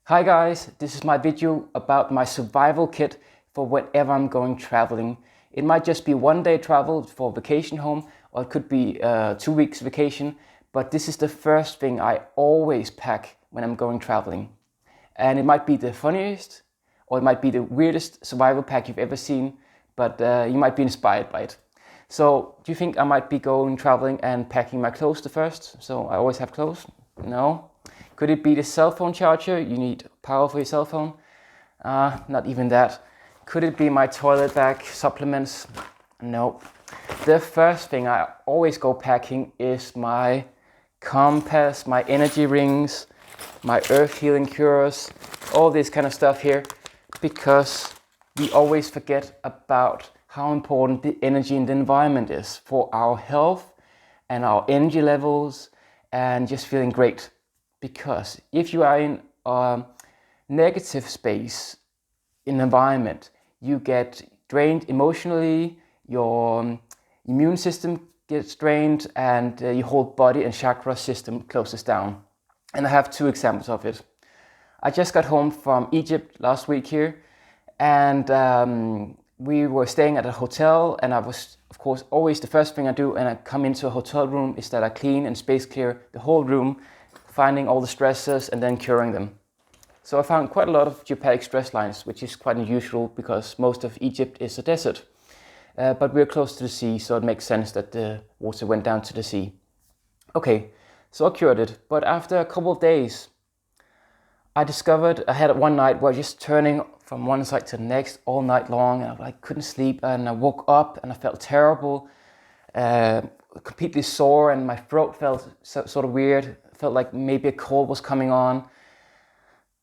Hi guys, this is my video about my survival kit for whenever I'm going traveling. It might just be one day travel for vacation home, or it could be 2 weeks vacation, but this is the first thing I always pack when I'm going traveling. And it might be the funniest, or it might be the weirdest survival pack you've ever seen, but you might be inspired by it. So, do you think I might be going traveling and packing my clothes the first? So I always have clothes? No. Could it be the cell phone charger? You need power for your cell phone? Not even that. Could it be my toilet bag, supplements? No. The first thing I always go packing is my compass, my energy rings, my earth healing cures, all this kind of stuff here, because we always forget about how important the energy in the environment is for our health and our energy levels and just feeling great. Because if you are in a negative space in the environment, you get drained emotionally, your immune system gets drained, and your whole body and chakra system closes down. And I have two examples of it. I just got home from Egypt last week here, and we were staying at a hotel, and I was, of course, always the first thing I do when I come into a hotel room is that I clean and space clear the whole room, finding all the stresses and then curing them. So I found quite a lot of geopathic stress lines, which is quite unusual because most of Egypt is a desert. But we're close to the sea, so it makes sense that the water went down to the sea. Okay, so I cured it, but after a couple of days, I discovered I had one night where I was just turning from one side to the next all night long, and I couldn't sleep, and I woke up and I felt terrible, completely sore, and my throat felt sort of weird. Felt like maybe a cold was coming on.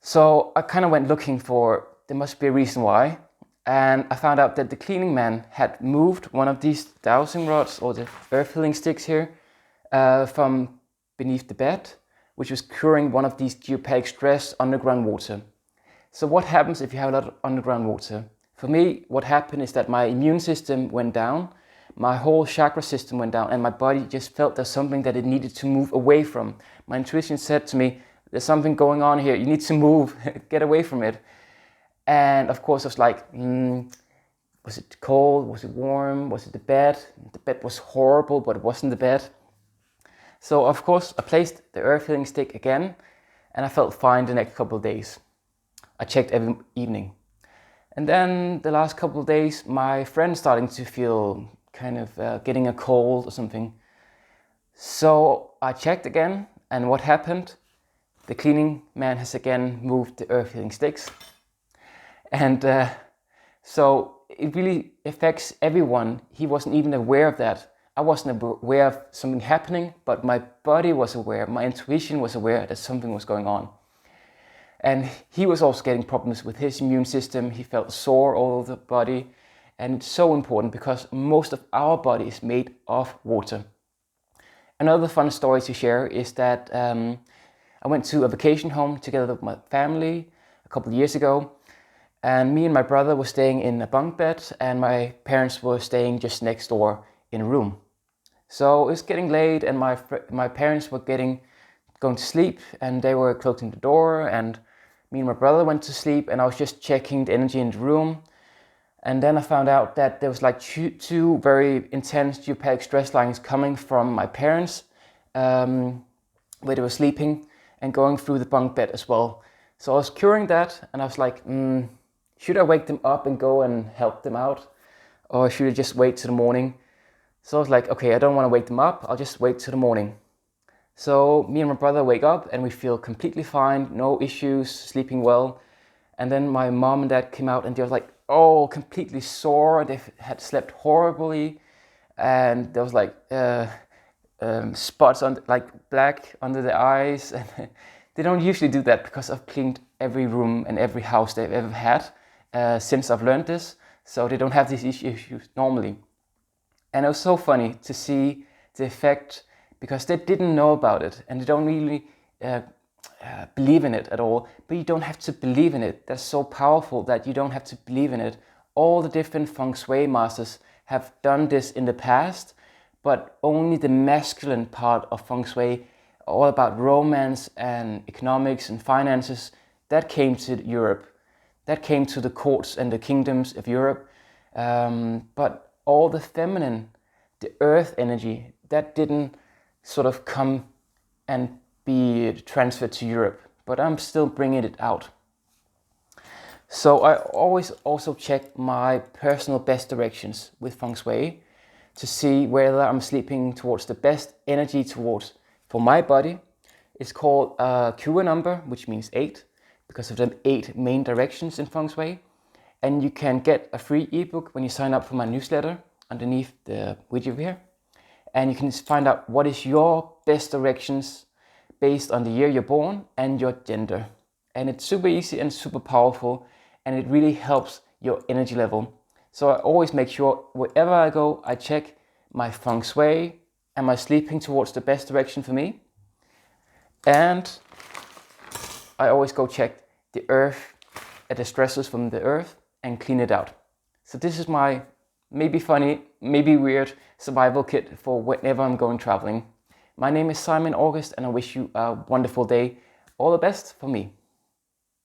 So I kind of went looking for, there must be a reason why. And I found out that the cleaning man had moved one of these dowsing rods, or the earth healing sticks here, from beneath the bed, which was curing one of these geopathic stress underground water. So what happens if you have a lot of underground water? For me, what happened is that my immune system went down, my whole chakra system went down, and my body just felt there's something that it needed to move away from. My intuition said to me, there's something going on here, you need to move, get away from it. And of course I was like, was it cold, was it warm, was it the bed? The bed was horrible, but it wasn't the bed. So of course I placed the earth healing stick again, and I felt fine the next couple of days. I checked every evening. And then the last couple of days, my friend's starting to feel kind of getting a cold or something. So I checked again, and what happened? The cleaning man has again moved the earth healing sticks. And so it really affects everyone. He wasn't even aware of that. I wasn't aware of something happening, but my body was aware, my intuition was aware that something was going on. And he was also getting problems with his immune system. He felt sore all over the body. And it's so important because most of our body is made of water. Another fun story to share is that I went to a vacation home together with my family a couple of years ago. And me and my brother were staying in a bunk bed, and my parents were staying just next door in a room. So it was getting late, and my parents were going to sleep, and they were closing the door, and me and my brother went to sleep, and I was just checking the energy in the room. And then I found out that there was like two very intense geopathic stress lines coming from my parents, where they were sleeping, and going through the bunk bed as well. So I was curing that, and I was like, should I wake them up and go and help them out? Or should I just wait till the morning? So I was like, okay, I don't want to wake them up, I'll just wait till the morning. So me and my brother wake up, and we feel completely fine, no issues, sleeping well. And then my mom and dad came out, and they were like, oh, completely sore. They had slept horribly, and there was like spots on, like black under the eyes. And they don't usually do that because I've cleaned every room and every house they've ever had since I've learned this. So they don't have these issues normally. And it was so funny to see the effect, because they didn't know about it, and they don't really believe in it at all. But you don't have to believe in it. That's so powerful that you don't have to believe in it. All the different feng shui masters have done this in the past, but only the masculine part of feng shui, all about romance and economics and finances, that came to Europe. That came to the courts and the kingdoms of Europe. But all the feminine, the earth energy, that didn't sort of come and be transferred to Europe. But I'm still bringing it out. So I always also check my personal best directions with Feng Shui to see whether I'm sleeping towards the best energy for my body. It's called a Kua number, which means 8, because of the 8 main directions in Feng Shui. And you can get a free ebook when you sign up for my newsletter underneath the video here. And you can find out what is your best directions based on the year you're born and your gender. And it's super easy and super powerful, and it really helps your energy level. So I always make sure wherever I go, I check my Feng Shui, am I sleeping towards the best direction for me? And I always go check the earth, the stresses from the earth, and clean it out. So this is my maybe funny, maybe weird survival kit for whenever I'm going traveling. My name is Simon August, and I wish you a wonderful day. All the best for me.